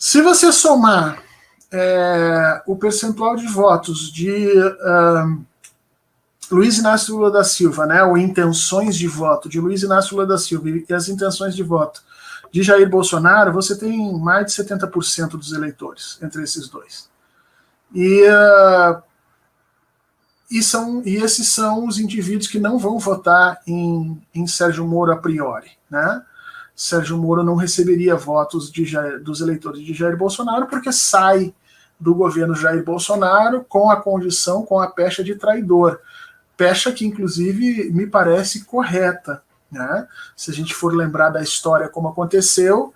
Se você somar o percentual de votos de Luiz Inácio Lula da Silva, né, ou intenções de voto de Luiz Inácio Lula da Silva e as intenções de voto de Jair Bolsonaro, você tem mais de 70% dos eleitores entre esses dois. E esses são os indivíduos que não vão votar em Sérgio Moro a priori, né? Sérgio Moro não receberia votos dos eleitores de Jair Bolsonaro porque sai do governo Jair Bolsonaro com a condição, com a pecha de traidor. Pecha que, inclusive, me parece correta, né? Se a gente for lembrar da história como aconteceu,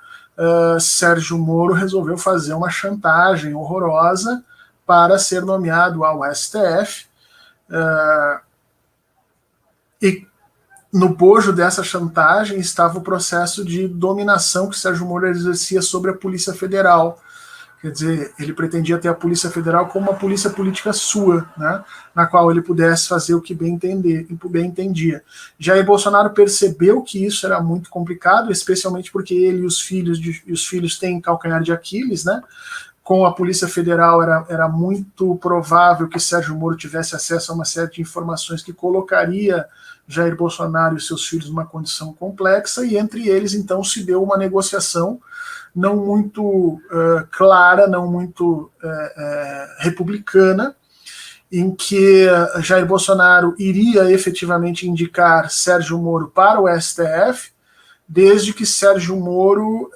Sérgio Moro resolveu fazer uma chantagem horrorosa para ser nomeado ao STF, e no bojo dessa chantagem estava o processo de dominação que Sérgio Moro exercia sobre a Polícia Federal. Quer dizer, ele pretendia ter a Polícia Federal como uma polícia política sua, né, na qual ele pudesse fazer o que bem entendia. Jair Bolsonaro percebeu que isso era muito complicado, especialmente porque ele e os filhos têm calcanhar de Aquiles, né? Com a Polícia Federal era muito provável que Sérgio Moro tivesse acesso a uma série de informações que colocaria Jair Bolsonaro e seus filhos numa condição complexa, e entre eles, então, se deu uma negociação não muito clara, não muito republicana, em que Jair Bolsonaro iria efetivamente indicar Sérgio Moro para o STF, desde que Sérgio Moro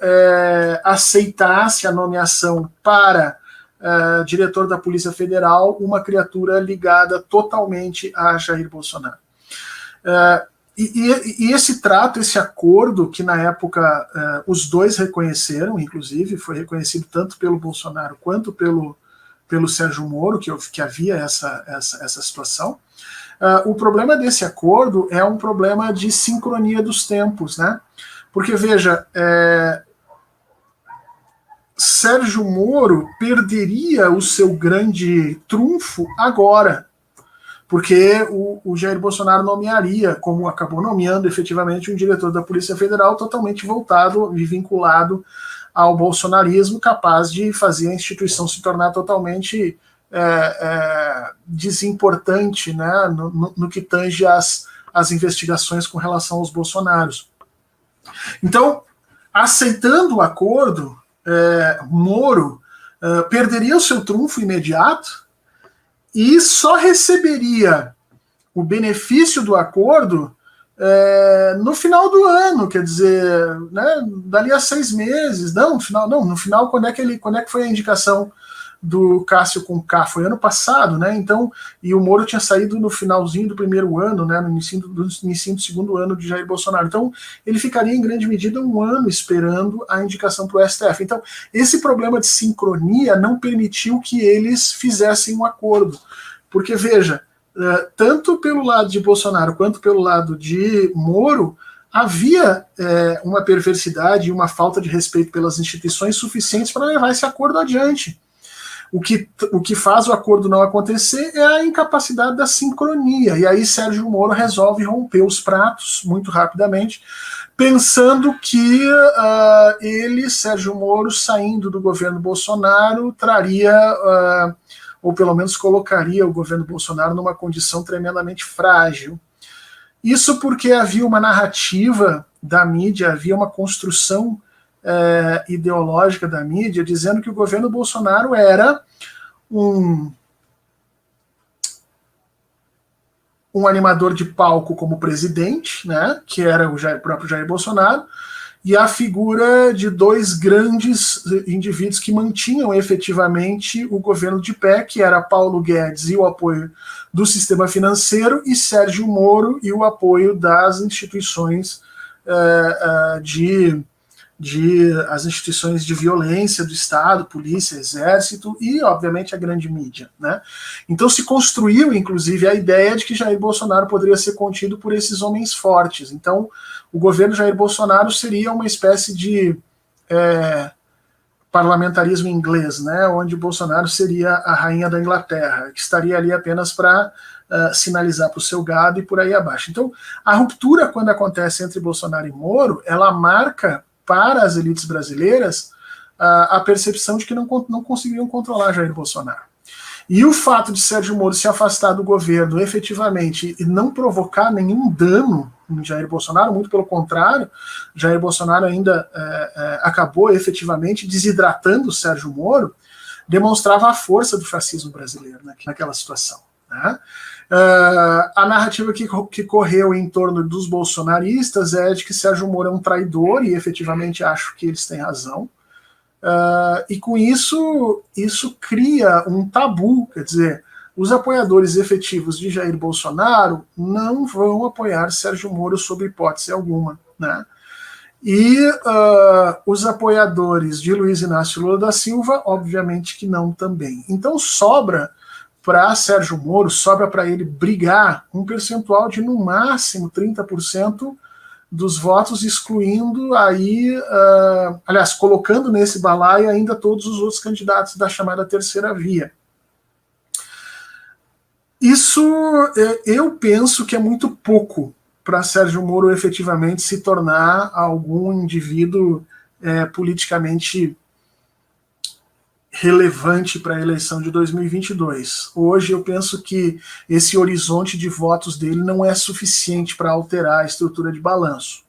aceitasse a nomeação para diretor da Polícia Federal, uma criatura ligada totalmente a Jair Bolsonaro. E esse trato, esse acordo, que na época os dois reconheceram, inclusive, foi reconhecido tanto pelo Bolsonaro quanto pelo Sérgio Moro, que havia essa situação. O problema desse acordo é um problema de sincronia dos tempos, né? Porque, veja, Sérgio Moro perderia o seu grande trunfo agora, porque o Jair Bolsonaro nomearia, como acabou nomeando efetivamente, um diretor da Polícia Federal totalmente voltado e vinculado ao bolsonarismo, capaz de fazer a instituição se tornar totalmente desimportante, né, no que tange as investigações com relação aos bolsonaros. Então, aceitando o acordo, Moro perderia o seu trunfo imediato e só receberia o benefício do acordo no final do ano, quer dizer, né, dali a 6 meses, no final, quando é que foi a indicação do Cássio com K? Foi ano passado, né? Então, e o Moro tinha saído no finalzinho do primeiro ano, né, no início do segundo ano de Jair Bolsonaro. Então, ele ficaria em grande medida 1 ano esperando a indicação para o STF. Então, esse problema de sincronia não permitiu que eles fizessem um acordo. Porque, veja, tanto pelo lado de Bolsonaro quanto pelo lado de Moro, havia uma perversidade e uma falta de respeito pelas instituições suficientes para levar esse acordo adiante. O que faz o acordo não acontecer é a incapacidade da sincronia. E aí Sérgio Moro resolve romper os pratos muito rapidamente, pensando que ele, Sérgio Moro, saindo do governo Bolsonaro, traria, ou pelo menos colocaria o governo Bolsonaro numa condição tremendamente frágil. Isso porque havia uma narrativa da mídia, havia uma construção ideológica da mídia, dizendo que o governo Bolsonaro era um animador de palco como presidente, né, que era o próprio Jair Bolsonaro, e a figura de 2 grandes indivíduos que mantinham efetivamente o governo de pé, que era Paulo Guedes e o apoio do sistema financeiro, e Sérgio Moro e o apoio das instituições as instituições de violência do Estado, polícia, exército e, obviamente, a grande mídia, né? Então se construiu, inclusive, a ideia de que Jair Bolsonaro poderia ser contido por esses homens fortes. Então, o governo Jair Bolsonaro seria uma espécie de parlamentarismo inglês, né? Onde Bolsonaro seria a rainha da Inglaterra, que estaria ali apenas para sinalizar para o seu gado e por aí abaixo. Então, a ruptura, quando acontece entre Bolsonaro e Moro, ela marca para as elites brasileiras a percepção de que não conseguiriam controlar Jair Bolsonaro. E o fato de Sérgio Moro se afastar do governo efetivamente e não provocar nenhum dano em Jair Bolsonaro, muito pelo contrário, Jair Bolsonaro ainda acabou efetivamente desidratando o Sérgio Moro, demonstrava a força do fascismo brasileiro naquela situação. Né? A narrativa que correu em torno dos bolsonaristas é de que Sérgio Moro é um traidor, e efetivamente acho que eles têm razão. E com isso cria um tabu, quer dizer, os apoiadores efetivos de Jair Bolsonaro não vão apoiar Sérgio Moro sob hipótese alguma, né? E os apoiadores de Luiz Inácio Lula da Silva, obviamente que não também. Então sobra para Sérgio Moro, sobra para ele brigar um percentual de no máximo 30% dos votos, excluindo aí, aliás, colocando nesse balaio ainda todos os outros candidatos da chamada terceira via. Isso eu penso que é muito pouco para Sérgio Moro efetivamente se tornar algum indivíduo politicamente relevante para a eleição de 2022. Hoje eu penso que esse horizonte de votos dele não é suficiente para alterar a estrutura de balanço.